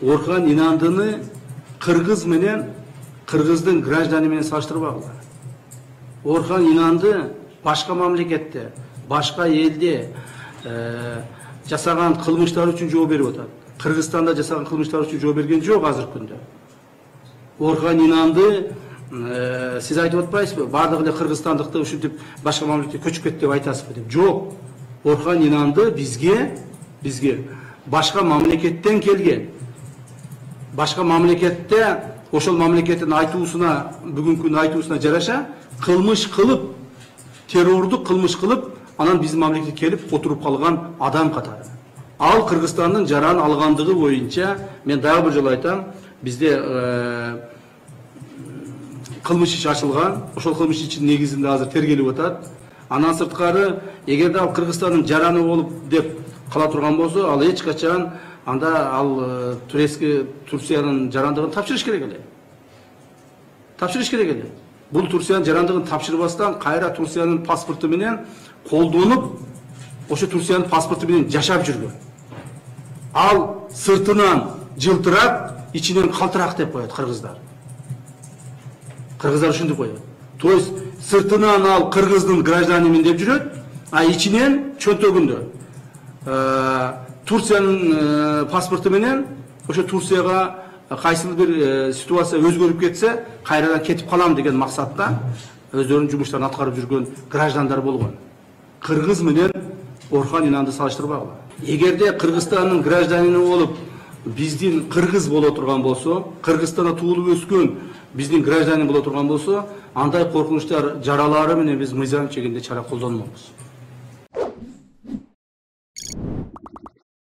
Orhan İnandı'nı Kırgız menен Kırgızdın гражданы менен салыштырбагыла. Orhan İnandı başka mamlekette, başka elde жасаган кылмыштар үчүн жооп берип атат. Кыргызстанда жасаган кылмыштар үчүн жооп берген жок азыркы күндө. Orhan İnandı siz айтып атпайсызбы? Бардыгы эле кыргызстандыкты ушинтип башка мамлекетке көчүп кетти деп айтасызбы деп. Жок. Orhan İnandı bizge başka mamleketten kelген. Başka mamlekette ошол мамлекеттин айтуусуна, бүгүнкү күндүн айтуусуна жараша кылмыш кылып, террордук кылмыш кылып, анан биздин мамлекетке келип отуруп калган адам катары. Ал Кыргызстандын жаран алгандыгы боюнча мен дагы бир жолу айтам, бизде кылмыш иш ачылган, ошол кылмыш иштин негизинде азыр тергелип атат. Андан сырткары, эгерде ал Кыргызстандын жараны болуп деп кала турган болсо, ал эч качан анда ал Турциянын жарандыгын тапшырыш керек эле. Тапшырыш керек эле. Бул Турциянын жарандыгын тапшырбастан кайра Турциянын паспорту менен колдонуп, ошо Турциянын паспорту менен жашап жүргөн. Ал сыртынан жылтырап, ичинен калтырак деп коет кыргыздар. Кыргыздар ушинтип коет. То есть сыртынан ал кыргыздын гражданимен деп жүрөт, а ичинен чөнтөгүндө Турциянын паспорту менен ошо Турцияга кайсыл бир ситуация өзгөрүп кетсе, кайрадан кетип калам деген максатта өздөрүнүн жумуштарын аткарып жүргөн граждандар болгон. Кыргыз менен Орхан İnanды салыштырбагыла. Эгерде Кыргызстандын гражданины болуп, биздин кыргыз боло турган болсо, Кыргызстанда туулуп өскөн биздин гражданин боло турган болсо, андай коркунучтар жаралары менен биз мыйзам чегинде чара колдонмойбуз.